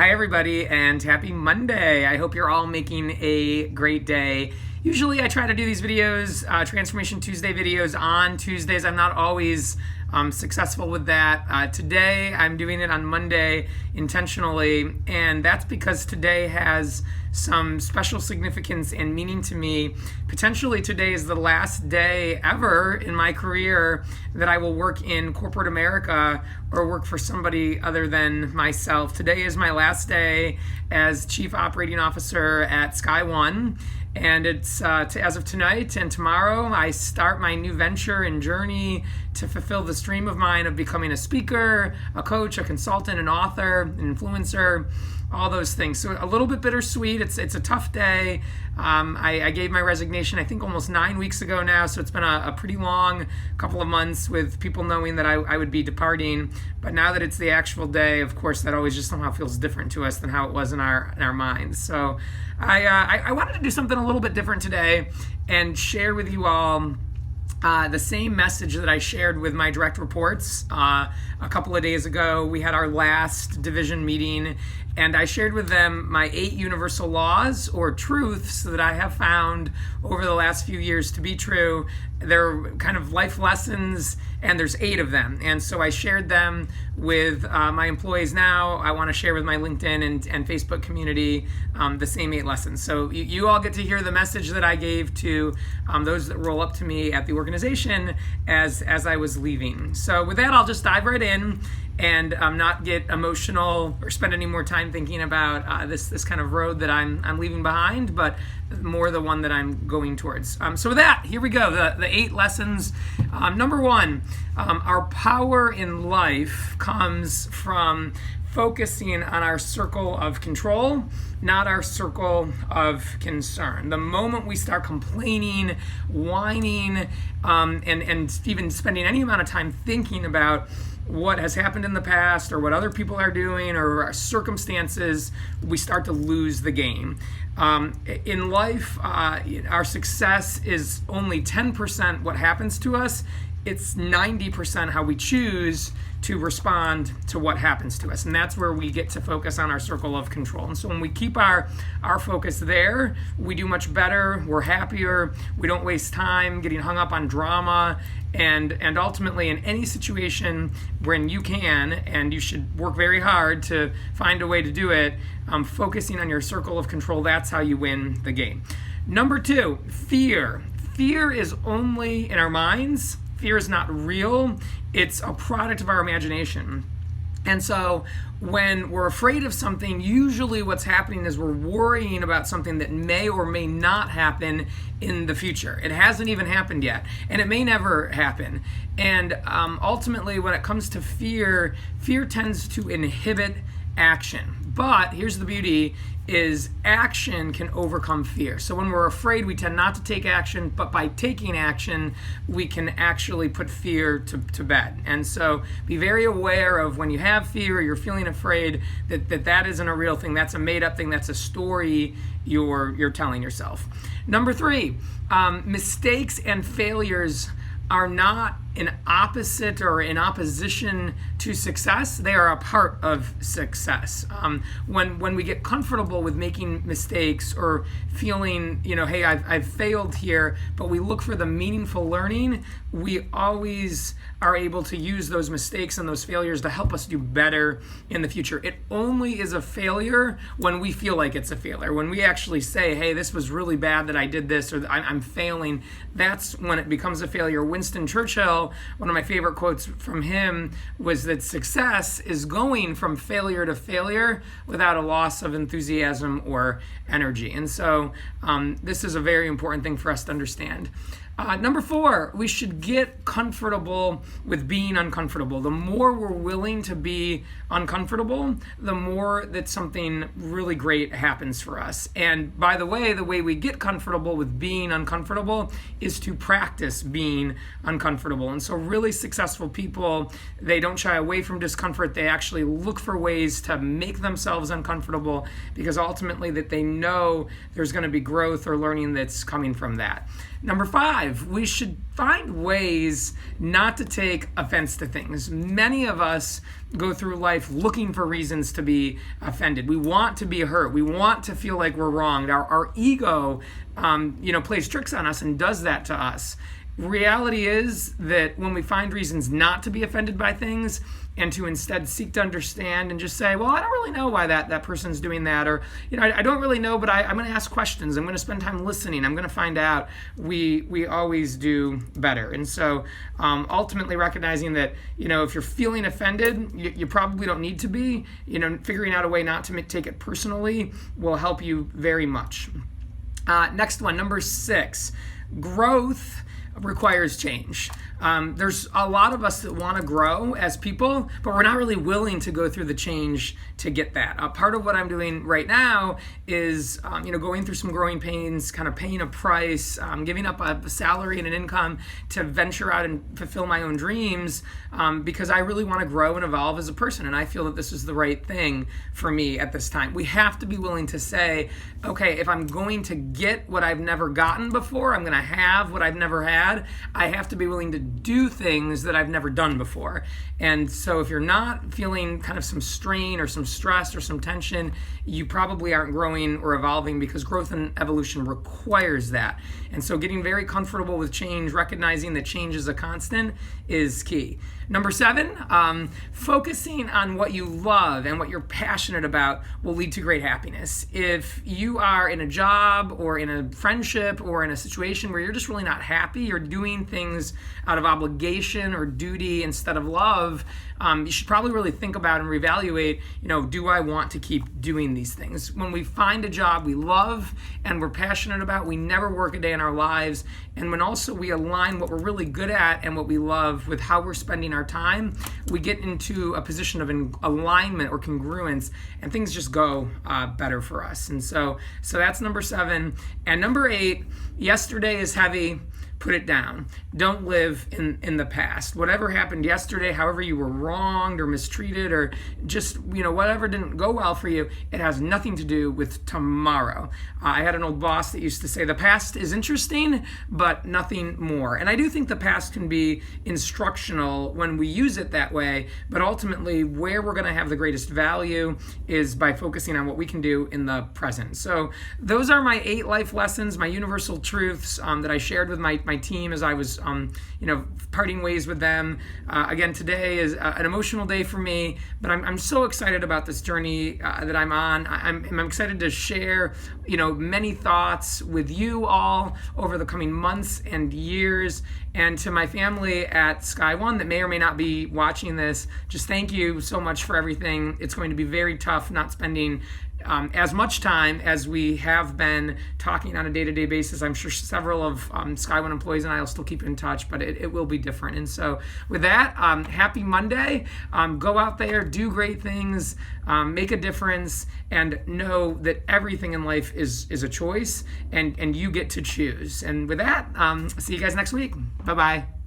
Hi everybody and happy Monday. I hope you're all making a great day. Usually I try to do these videos, Transformation Tuesday videos on Tuesdays. I'm not always successful with that. Today I'm doing it on Monday intentionally, and that's because today has some special significance and meaning to me. Potentially today is the last day ever in my career that I will work in corporate America or work for somebody other than myself. Today is my last day as Chief Operating Officer at SkyOne. And it's as of tonight and tomorrow, I start my new venture and journey to fulfill this dream of mine of becoming a speaker, a coach, a consultant, an author, an influencer, all those things. So a little bit bittersweet. It's a tough day. I gave my resignation, I think, almost 9 weeks ago now. So it's been a pretty long couple of months with people knowing that I would be departing. But now that it's the actual day, of course, that always just somehow feels different to us than how it was in our minds. So I wanted to do something a little bit different today and share with you all the same message that I shared with my direct reports a couple of days ago. We had our last division meeting, and I shared with them my 8 universal laws or truths that I have found over the last few years to be true. They're kind of life lessons, and there's 8 of them. And so I shared them with my employees now. I want to share with my LinkedIn and Facebook community the same 8 lessons. So you all get to hear the message that I gave to those that roll up to me at the organization as I was leaving. So with that, I'll just dive right in and not get emotional or spend any more time thinking about this kind of road that I'm leaving behind, but more the one that I'm going towards. So with that, here we go, the 8 lessons. Number 1, our power in life comes from focusing on our circle of control, not our circle of concern. The moment we start complaining, whining, and even spending any amount of time thinking about what has happened in the past or what other people are doing or our circumstances, we start to lose the game. In life, our success is only 10% what happens to us. It's 90% how we choose to respond to what happens to us. And that's where we get to focus on our circle of control. And so when we keep our focus there, we do much better, we're happier, we don't waste time getting hung up on drama, and ultimately in any situation when you can, and you should work very hard to find a way to do it, focusing on your circle of control, that's how you win the game. Number 2, fear. Fear is only in our minds. Fear is not real. It's a product of our imagination. And so when we're afraid of something, usually what's happening is we're worrying about something that may or may not happen in the future. It hasn't even happened yet, and it may never happen. And ultimately, when it comes to fear, fear tends to inhibit action. But here's the beauty, is action can overcome fear. So when we're afraid, we tend not to take action, but by taking action, we can actually put fear to bed. And so be very aware of when you have fear or you're feeling afraid that isn't a real thing. That's a made up thing. That's a story you're telling yourself. Number 3, mistakes and failures are not an opposite or in opposition to success. They are a part of success. When we get comfortable with making mistakes or feeling, hey, I've failed here, but we look for the meaningful learning, we always are able to use those mistakes and those failures to help us do better in the future. It only is a failure when we feel like it's a failure. When we actually say, hey, this was really bad that I did this, or I'm failing, that's when it becomes a failure. Winston Churchill, one of my favorite quotes from him was that success is going from failure to failure without a loss of enthusiasm or energy. And so this is a very important thing for us to understand. Number 4, we should get comfortable with being uncomfortable. The more we're willing to be uncomfortable, the more that something really great happens for us. And by the way we get comfortable with being uncomfortable is to practice being uncomfortable. And so really successful people, they don't shy away from discomfort. They actually look for ways to make themselves uncomfortable because ultimately that they know there's going to be growth or learning that's coming from that. Number 5, life, we should find ways not to take offense to things. Many of us go through life looking for reasons to be offended. We want to be hurt. We want to feel like we're wronged. Our ego, plays tricks on us and does that to us. Reality is that when we find reasons not to be offended by things and to instead seek to understand and just say, well, I don't really know why that person's doing that, or I don't really know, but I'm going to ask questions. I'm going to spend time listening. I'm going to find out. We always do better. And so ultimately recognizing that if you're feeling offended, you probably don't need to be. Figuring out a way not to take it personally will help you very much. Next one, number 6, growth requires change. There's a lot of us that want to grow as people, but we're not really willing to go through the change to get that. Part of what I'm doing right now is, going through some growing pains, kind of paying a price, giving up a salary and an income to venture out and fulfill my own dreams, because I really want to grow and evolve as a person, and I feel that this is the right thing for me at this time. We have to be willing to say, okay, if I'm going to get what I've never gotten before, I'm going to have what I've never had, I have to be willing to do things that I've never done before. And so if you're not feeling kind of some strain or some stress or some tension, you probably aren't growing or evolving, because growth and evolution requires that. And so getting very comfortable with change, recognizing that change is a constant, is key. Number 7, focusing on what you love and what you're passionate about will lead to great happiness. If you are in a job or in a friendship or in a situation where you're just really not happy, you're doing things out of obligation or duty instead of love, you should probably really think about and reevaluate, do I want to keep doing these things? When we find a job we love and we're passionate about, we never work a day in our lives. And when also we align what we're really good at and what we love with how we're spending our time, we get into a position of alignment or congruence, and things just go better for us. And so that's number 7. And number 8, yesterday is heavy. Put it down. Don't live in the past. Whatever happened yesterday, however you were wronged or mistreated or just, whatever didn't go well for you, it has nothing to do with tomorrow. I had an old boss that used to say, the past is interesting, but nothing more. And I do think the past can be instructional when we use it that way, but ultimately where we're going to have the greatest value is by focusing on what we can do in the present. So those are my 8 life lessons, my universal truths that I shared with my team as I was, parting ways with them. Again, today is an emotional day for me, but I'm so excited about this journey that I'm on. I'm excited to share, many thoughts with you all over the coming months and years. And to my family at SkyOne that may or may not be watching this, just thank you so much for everything. It's going to be very tough not spending as much time as we have been talking on a day-to-day basis. I'm sure several of SkyOne employees and I will still keep in touch, but it will be different. And so with that, happy Monday. Go out there, do great things, make a difference, and know that everything in life is a choice, and you get to choose. And with that, see you guys next week. Bye-bye.